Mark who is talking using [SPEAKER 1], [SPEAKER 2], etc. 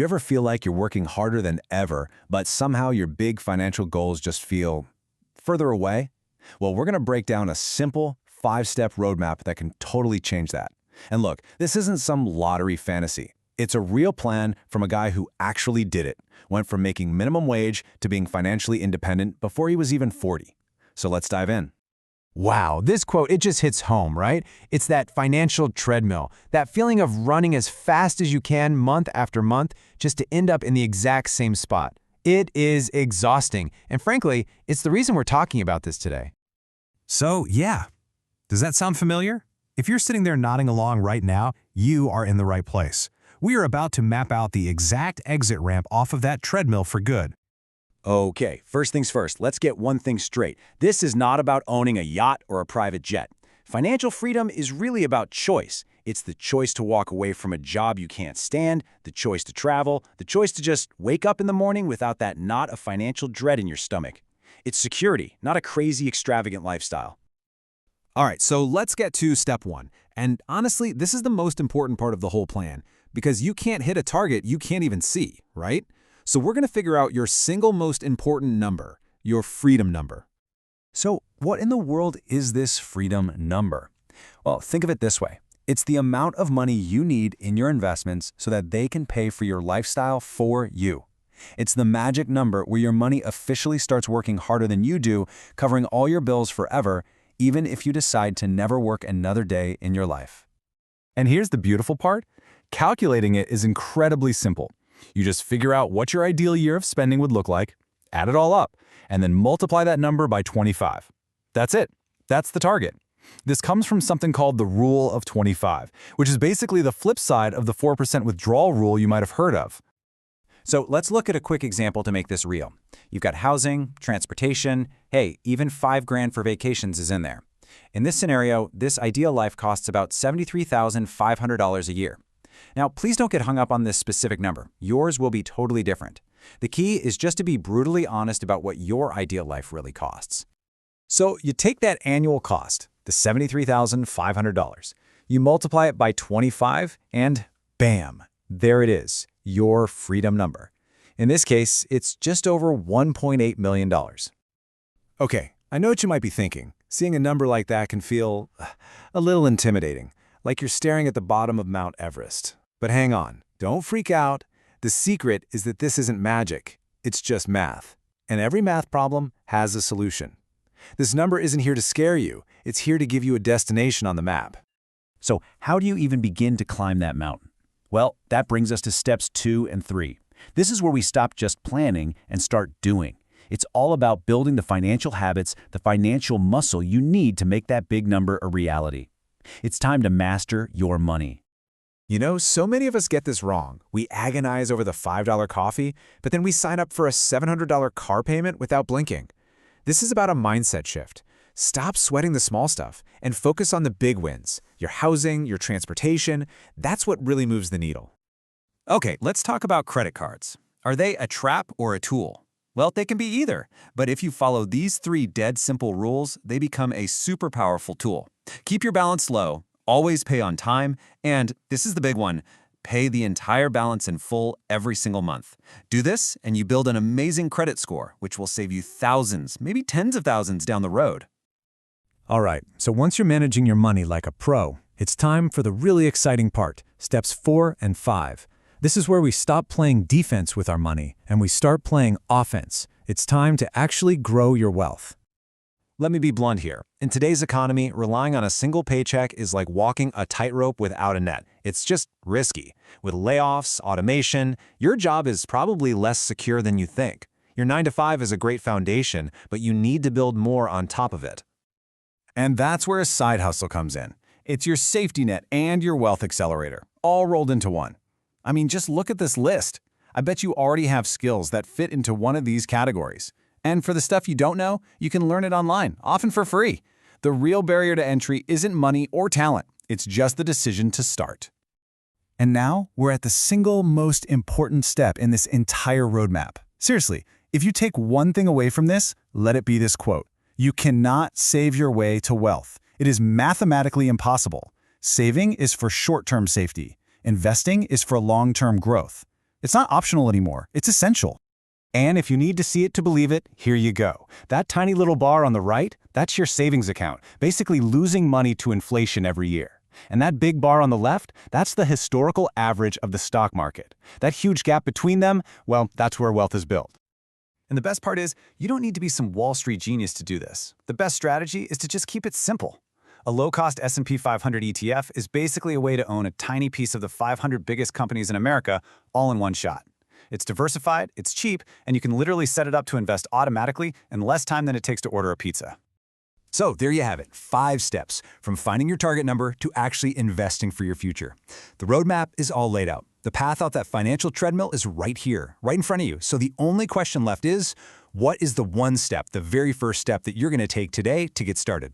[SPEAKER 1] You ever feel like you're working harder than ever, but somehow your big financial goals just feel further away? Well, we're going to break down a simple 5-step roadmap that can totally change that. And look, this isn't some lottery fantasy. It's a real plan from a guy who actually did it, went from making minimum wage to being financially independent before he was even 40. So let's dive in.
[SPEAKER 2] Wow, this quote, it just hits home, right? It's that financial treadmill, that feeling of running as fast as you can month after month just to end up in the exact same spot. It is exhausting, and frankly, it's the reason we're talking about this today.
[SPEAKER 3] So, yeah. Does that sound familiar? If you're sitting there nodding along right now, you are in the right place. We are about to map out the exact exit ramp off of that treadmill for good.
[SPEAKER 1] Okay, first things first, let's get one thing straight. This is not about owning a yacht or a private jet. Financial freedom is really about choice. It's the choice to walk away from a job you can't stand, the choice to travel, the choice to just wake up in the morning without that knot of financial dread in your stomach. It's security, not a crazy, extravagant lifestyle.
[SPEAKER 3] All right, so let's get to step one. And honestly, this is the most important part of the whole plan, because you can't hit a target you can't even see, right? So we're going to figure out your single most important number, your freedom number.
[SPEAKER 1] So what in the world is this freedom number? Well, think of it this way. It's the amount of money you need in your investments so that they can pay for your lifestyle for you. It's the magic number where your money officially starts working harder than you do, covering all your bills forever, even if you decide to never work another day in your life.
[SPEAKER 4] And here's the beautiful part. Calculating it is incredibly simple. You just figure out what your ideal year of spending would look like, add it all up, and then multiply that number by 25. That's it. That's the target. This comes from something called the Rule of 25, which is basically the flip side of the 4% withdrawal rule you might have heard of.
[SPEAKER 5] So let's look at a quick example to make this real. You've got housing, transportation, hey, even $5,000 for vacations is in there. In this scenario, this ideal life costs about $73,500 a year. Now, please don't get hung up on this specific number. Yours will be totally different. The key is just to be brutally honest about what your ideal life really costs.
[SPEAKER 1] So you take that annual cost, the $73,500, you multiply it by 25, and bam, there it is, your freedom number. In this case, it's just over $1.8 million. Okay, I know what you might be thinking. Seeing a number like that can feel a little intimidating, like you're staring at the bottom of Mount Everest. But hang on, don't freak out. The secret is that this isn't magic, it's just math. And every math problem has a solution. This number isn't here to scare you, it's here to give you a destination on the map.
[SPEAKER 6] So how do you even begin to climb that mountain? Well, that brings us to steps 2 and 3. This is where we stop just planning and start doing. It's all about building the financial habits, the financial muscle you need to make that big number a reality. It's time to master your money.
[SPEAKER 2] You know, so many of us get this wrong. We agonize over the $5 coffee, but then we sign up for a $700 car payment without blinking. This is about a mindset shift. Stop sweating the small stuff and focus on the big wins. Your housing, your transportation, that's what really moves the needle.
[SPEAKER 3] Okay, let's talk about credit cards. Are they a trap or a tool? Well, they can be either, but if you follow these 3 dead simple rules, they become a super powerful tool. Keep your balance low, always pay on time, and this is the big one, pay the entire balance in full every single month. Do this, and you build an amazing credit score, which will save you thousands, maybe tens of thousands down the road.
[SPEAKER 4] All right, so once you're managing your money like a pro, it's time for the really exciting part, steps 4 and 5. This is where we stop playing defense with our money and we start playing offense. It's time to actually grow your wealth.
[SPEAKER 2] Let me be blunt here. In today's economy, relying on a single paycheck is like walking a tightrope without a net. It's just risky. With layoffs, automation, your job is probably less secure than you think. Your 9-to-5 is a great foundation, but you need to build more on top of it.
[SPEAKER 1] And that's where a side hustle comes in. It's your safety net and your wealth accelerator, all rolled into one. I mean, just look at this list. I bet you already have skills that fit into one of these categories. And for the stuff you don't know, you can learn it online, often for free. The real barrier to entry isn't money or talent. It's just the decision to start. And now we're at the single most important step in this entire roadmap. Seriously, if you take one thing away from this, let it be this quote. You cannot save your way to wealth. It is mathematically impossible. Saving is for short-term safety. Investing is for long-term growth.
[SPEAKER 6] It's not optional anymore. It's essential. And if you need to see it to believe it, here you go. That tiny little bar on the right, that's your savings account, basically losing money to inflation every year. And that big bar on the left, that's the historical average of the stock market. That huge gap between them, well, that's where wealth is built.
[SPEAKER 5] And the best part is, you don't need to be some Wall Street genius to do this. The best strategy is to just keep it simple. A low-cost S&P 500 ETF is basically a way to own a tiny piece of the 500 biggest companies in America all in one shot. It's diversified, it's cheap, and you can literally set it up to invest automatically in less time than it takes to order a pizza.
[SPEAKER 3] So there you have it, 5 steps from finding your target number to actually investing for your future. The roadmap is all laid out. The path out that financial treadmill is right here, right in front of you. So the only question left is, what is the one step, the very first step that you're going to take today to get started?